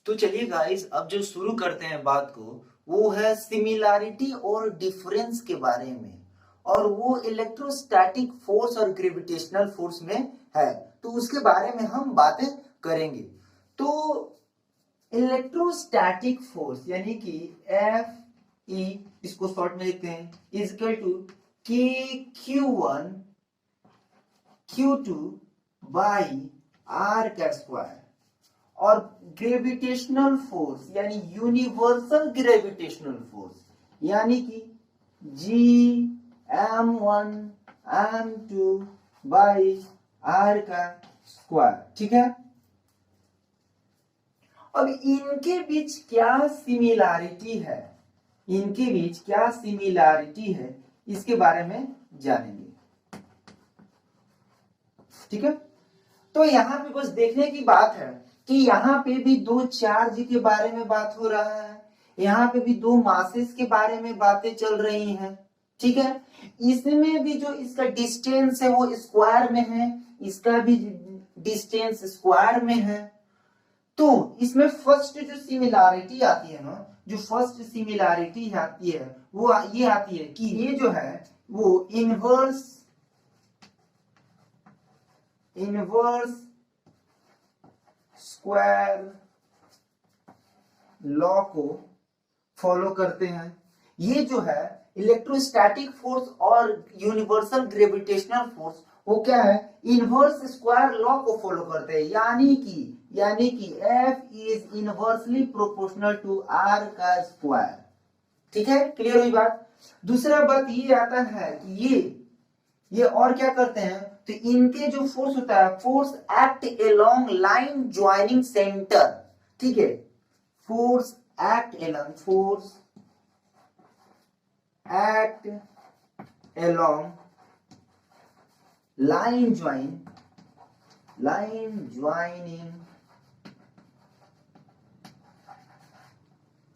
तो चलिए गाइस, अब जो शुरू करते हैं बात को, वो है सिमिलैरिटी और डिफरेंस के बारे में। और वो इलेक्ट्रोस्टैटिक फोर्स और ग्रेविटेशनल फोर्स में है, तो उसके बारे में हम बातें करेंगे। तो इलेक्ट्रोस्टैटिक फोर्स यानी कि एफ ई, इसको शॉर्ट में लिखते हैं, इज इक्वल टू के Q1 Q2 बाई आर का स्क्वायर। और ग्रेविटेशनल फोर्स यानी यूनिवर्सल ग्रेविटेशनल फोर्स यानी कि Gm1 M2 बाई आर का स्क्वायर। ठीक है, अब इनके बीच क्या सिमिलैरिटी है, इनके बीच क्या सिमिलैरिटी है, इसके बारे में जानेंगे। ठीक है, तो यहां पे बस देखने की बात है कि यहाँ पे भी दो चार्ज के बारे में बात हो रहा है, यहाँ पे भी दो मासेस के बारे में बातें चल रही हैं। ठीक है, इसमें भी जो इसका डिस्टेंस है वो स्क्वायर में है, इसका भी डिस्टेंस स्क्वायर में है। तो इसमें फर्स्ट जो सिमिलैरिटी आती है ना, जो फर्स्ट सिमिलैरिटी आती है वो ये आती है कि ये जो है वो इनवर्स स्क्वायर लॉ को फॉलो करते हैं। ये जो है इलेक्ट्रोस्टैटिक फोर्स और यूनिवर्सल ग्रेविटेशनल फोर्स, वो क्या है, इनवर्स स्क्वायर लॉ को फॉलो करते हैं। यानी कि F is inversely proportional to R का स्क्वायर। ठीक है, क्लियर हुई बात। दूसरा बात ये आता है कि ये और क्या करते हैं, तो इनके जो फोर्स होता है, force act along line joining centre. ठीक है, force act along line joining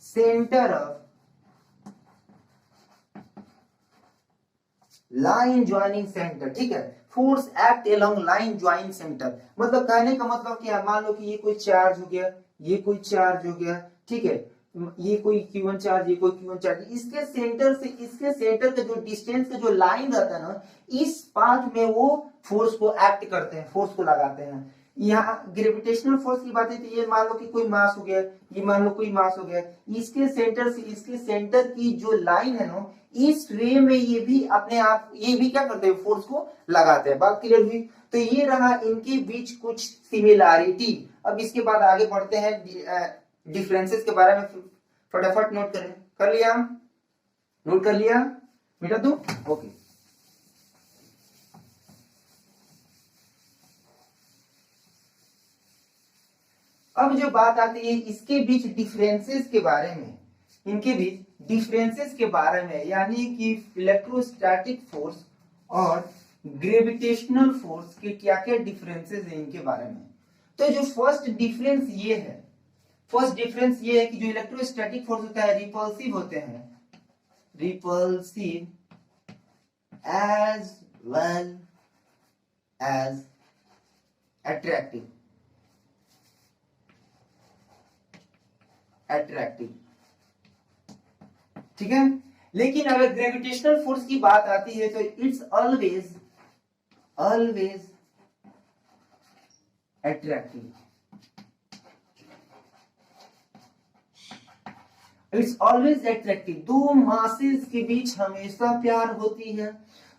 centre of line joining centre. ठीक है, force act along line joining centre, मतलब कहने का मतलब क्या है, मान लो कि ये कोई चार्ज हो गया, ये कोई चार्ज हो गया। ठीक है, ये कोई Q1 चार्ज, ये कोई Q1 चार्ज, इसके सेंटर से इसके सेंटर का जो डिस्टेंस का जो लाइन रहता है ना, इस पार्ट में वो फोर्स को एक्ट करते हैं, फोर्स को लगाते हैं। यहाँ ग्रेविटेशनल फोर्स की बात है, तो ये मान लो कि कोई मास हो गया, ये मान लो कोई मास हो गया, इसके सेंटर से इसके सेंटर की जो लाइन है ना, इस वे में ये भी अपने आप ये भी क्या करते हैं, फोर्स को लगाते हैं। बात क्लियर हुई। तो ये रहा इनके बीच कुछ सिमिलैरिटी। अब इसके बाद आगे बढ़ते हैं डिफरेंसेस के बारे में। फटाफट नोट करें, कर लिया, नोट कर लिया बेटा तू? ओके, अब जो बात आती है इसके बीच डिफरेंसेस के बारे में, इनके बीच डिफरेंसेस के बारे में, यानी कि इलेक्ट्रोस्टैटिक फोर्स और ग्रेविटेशनल फोर्स के क्या क्या डिफरेंसेस हैं इनके बारे में। तो जो फर्स्ट डिफरेंस ये है, फर्स्ट डिफरेंस ये है कि जो इलेक्ट्रोस्टैटिक फोर्स होता है रिपल्सिव होते हैं, repulsive as well as attractive. ठीक है, लेकिन अगर ग्रेविटेशनल फोर्स की बात आती है तो it's always attractive. It's always attractive. दो मासेस के बीच हमेशा प्यार होती है,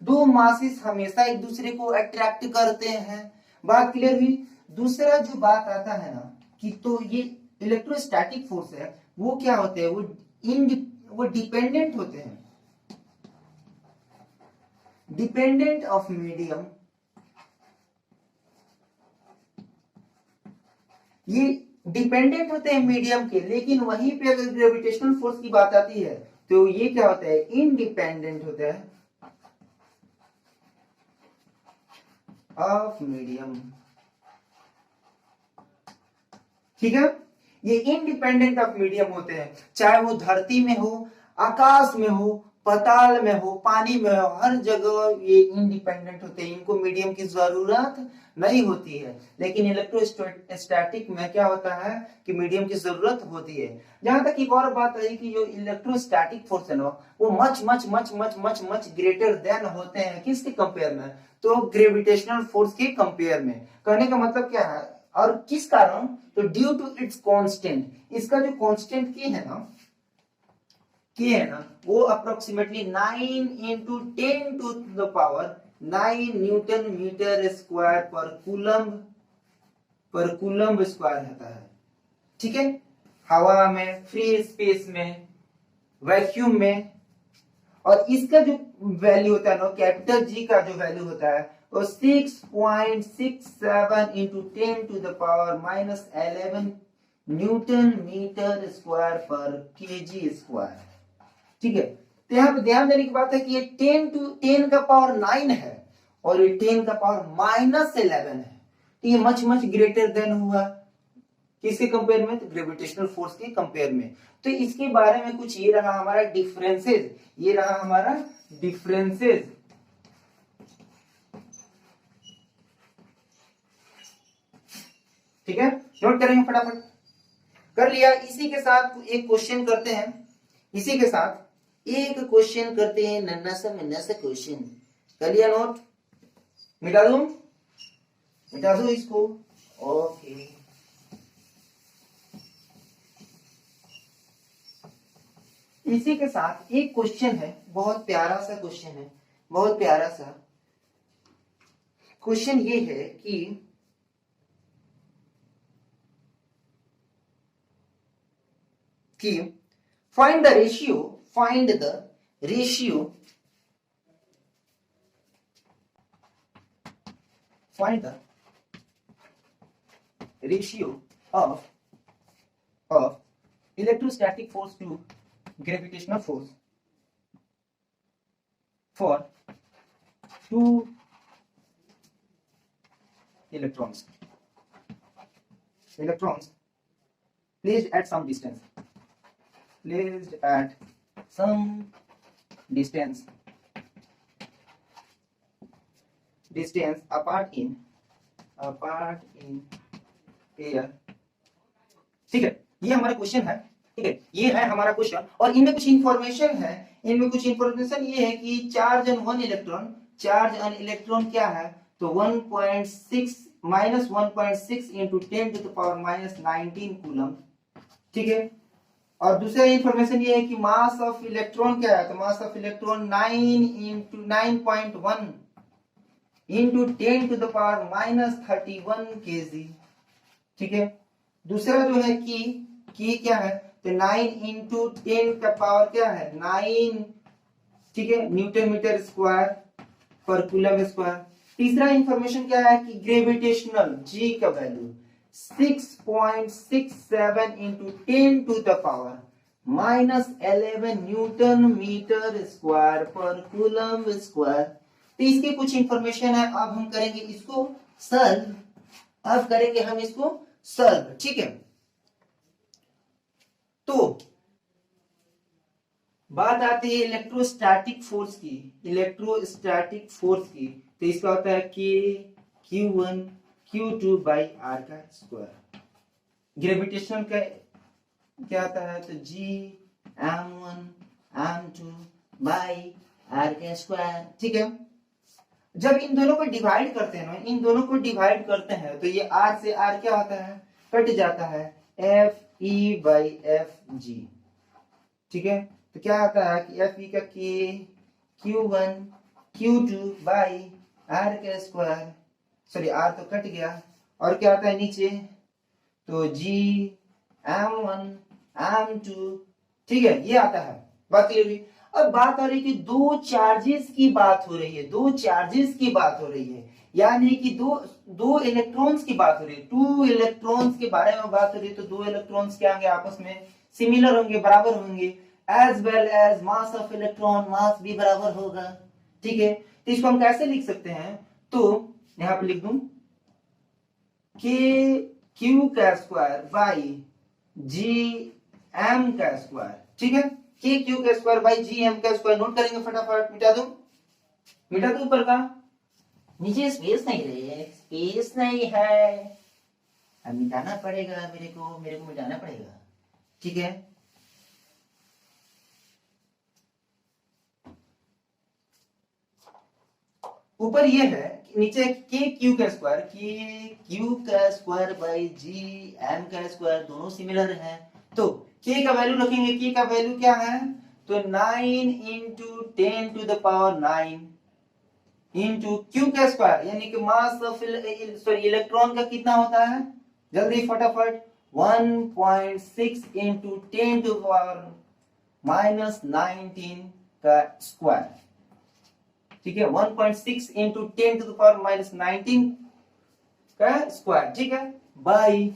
दो मासेस हमेशा एक दूसरे को अट्रैक्ट करते हैं। बात क्लियर हुई। दूसरा जो बात आता है ना कि तो ये इलेक्ट्रोस्टैटिक फोर्स है, वो क्या होते हैं, वो डिपेंडेंट होते हैं, डिपेंडेंट ऑफ मीडियम। ये डिपेंडेंट होते हैं मीडियम के, लेकिन वहीं पे अगर ग्रेविटेशनल फोर्स की बात आती है तो ये क्या होता है, इंडिपेंडेंट होता है ऑफ मीडियम। ठीक है, ये इंडिपेंडेंट ऑफ मीडियम होते हैं, चाहे वो धरती में हो, आकाश में हो, पाताल में हो, पानी में हो, हर जगह ये इंडिपेंडेंट होते हैं, इनको मीडियम की जरूरत नहीं होती है। लेकिन इलेक्ट्रोस्टैटिक में क्या होता है कि मीडियम की जरूरत होती है। जहां तक एक और बात है कि जो इलेक्ट्रोस्टैटिक फोर्स है ना, वो much much much much much much greater than होते हैं किसके कंपेयर में, तो ग्रेविटेशनल फोर्स के कंपेयर में। कहने का मतलब क्या है, और किस कारण, तो ड्यू टू इट्स कांस्टेंट, इसका जो कांस्टेंट के है ना वो approximately 9 into 10 to the power 9 newton metre square पर कूलम्ब स्क्वायर रहता है। ठीक है, हवा में, फ्री स्पेस में, वैक्यूम में। और इसका जो वैल्यू होता है ना, कैपिटल जी का जो वैल्यू होता है वो 6.67 into 10 to the power -11 newton metre square पर केजी स्क्वायर। ठीक है, तो यहाँ पे ध्यान देने की बात है कि ये 10 का पावर 9 है और ये 10 का पावर -11 है, तो ये मच मच ग्रेटर देन हुआ किसके कंपेयर में, तो ग्रेविटेशनल फोर्स के कंपेयर में। तो इसके बारे में कुछ ये रहा हमारा डिफरेंसेस, ये रहा हमारा डिफरेंसेस। ठीक है, नोट करेंगे फटाफट, कर लिया। इसी के साथ एक क्वेश्चन करते हैं, इसी के साथ एक क्वेश्चन करते हैं, नन्ना सा मुन्ना सा क्वेश्चन। कर लिया नोट, मिटा दो इसको। ओके, इसी के साथ एक क्वेश्चन है, बहुत प्यारा सा क्वेश्चन है, बहुत प्यारा सा क्वेश्चन ये है कि find the ratio find the ratio of electrostatic force to gravitational force for two electrons placed at some distance apart in air। ठीक है, ये हमारा क्वेश्चन है। ठीक है, ये है हमारा क्वेश्चन, और इनमें कुछ इंफॉर्मेशन है। इनमें कुछ इंफॉर्मेशन ये है कि चार्ज ऑन इलेक्ट्रॉन क्या है, तो 1.6 -1.6 into 10 to the power -19 coulomb. ठीक है, और दूसरा इंफॉर्मेशन ये है कि मास ऑफ इलेक्ट्रॉन क्या है, तो mass of electron 9.1 into 10 to the power -31 KG. ठीक है, दूसरा जो है कि क्या है, तो 9 इंटू 10 का पावर क्या है 9, ठीक है, न्यूटन मीटर स्क्वायर पर कूलम स्क्वायर। तीसरा इंफॉर्मेशन क्या है कि ग्रेविटेशनल जी का value 6.67 into 10 to the power -11 newton metre square पर कूलम स्क्वायर। तो इसके कुछ इंफॉर्मेशन है, अब हम करेंगे इसको सॉल्व, ठीक है। तो बात आती है इलेक्ट्रोस्टैटिक फोर्स की, तो इसका होता है कि Q1 Q2 बाई आर का स्क्वायर। ग्रेविटेशनल का क्या आता है, तो G(m1 m2 बाई आर का स्क्वायर। ठीक है, जब इन दोनों को डिवाइड करते हैं तो ये R से R क्या होता है, कट जाता है, FE बाई FG। ठीक है, तो क्या आता है कि FE का K Q1 Q2 by R का स्क्वायर, सॉरी R तो कट गया, और क्या आता है नीचे, तो G(m1 m2), ठीक है, ये आता है। बात क्लियर हुई। अब बात आ रही है कि दो चार्जेस की बात हो रही है, यानी कि दो इलेक्ट्रॉन्स की बात हो रही है, 2 इलेक्ट्रॉन्स के बारे में बात हो रही है। तो 2 इलेक्ट्रॉन्स क्या होंगे, आपस में सिमिलर होंगे, बराबर होंगे, as well as mass of electron, mass भी बराबर होगा। ठीक है, तो इसको हम कैसे लिख सकते हैं, तो यहां पे लिख दूं Q का स्क्वायर बाई G M का स्क्वायर। ठीक है, के क्यू का स्क्वायर बाई जी एम का स्क्वायर नोट करेंगे फटाफट। मिटा दो ऊपर का, नीचे स्पेस नहीं रहे, स्पेस नहीं है, अब मिटाना पड़ेगा मेरे को मिटाना पड़ेगा, ठीक है। ऊपर ये है, नीचे के क्यू का स्क्वायर बाई जी एम का स्क्वायर, दोनों सिमिलर है। तो के का वैल्यू रखेंगे, के का वैल्यू क्या है, तो 9 into 10 to the power 9 into Q का स्क्वायर, यानी कि मास ऑफ इलेक्ट्रॉन का कितना होता है, जल्दी फटाफट, 1.6 इंटू 10 टू पावर माइनस 19 का स्क्वायर, ठीक है। 1.6 into 10 to the power minus 19 का स्क्वायर, ठीक है, बाई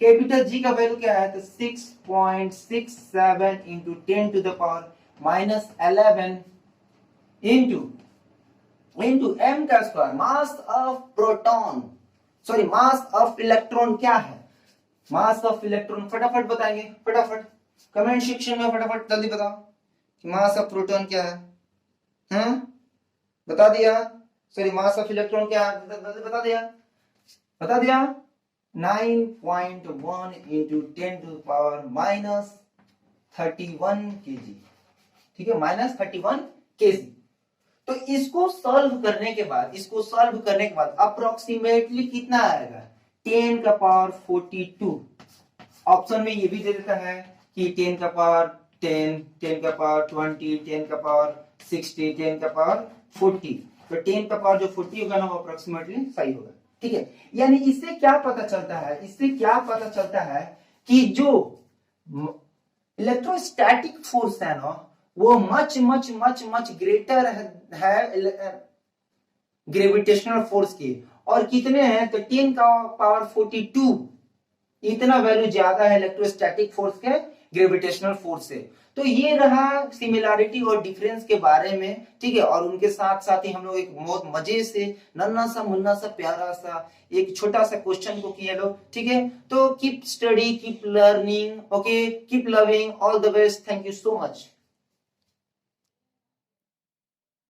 कैपिटल जी का वैल्यू क्या है, तो 6.67 into 10 to the power minus 11 into M का square, mass of proton, sorry mass of electron क्या है, मास ऑफ इलेक्ट्रॉन फटाफट बताएंगे, फटाफट कमेंट सेक्शन में फटाफट जल्दी बताओ कि मास ऑफ प्रोटॉन क्या है, बता दिया, सॉरी मास ऑफ इलेक्ट्रॉन क्या है, बता दिया 9.1 into 10 to power minus 31 KG, ठीक है, माइनस 31 केजी। तो इसको सॉल्व करने के बाद अप्रोक्सीमेटली कितना आएगा, 10 का पावर 42। ऑप्शन में ये भी दे देता है कि 10 का पावर 10, 10 का पावर 20, 10 का पावर 60, 10 का पावर 40। तो 10 का पावर जो 40 होगा ना वो अप्रोक्सीमेटली सही होगा, ठीक है। यानी इससे क्या पता चलता है कि जो इलेक्ट्रोस्टैटिक फोर्स है ना वो मच ग्रेटर है ग्रेविटेशनल फोर्स की, और कितने हैं, तो 10 का पावर 42, इतना वैल्यू ज्यादा है इलेक्ट्रोस्टैटिक फोर्स के ग्रेविटेशनल फोर्स से। तो ये रहा सिमिलैरिटी और डिफरेंस के बारे में, ठीक है। और उनके साथ साथ ही हम लोग एक बहुत मजे से नन्ना सा मुन्ना सा प्यारा सा एक छोटा सा क्वेश्चन को किए लोग, ठीक है। तो keep study, keep learning, okay, keep loving, all the best, thank you so much.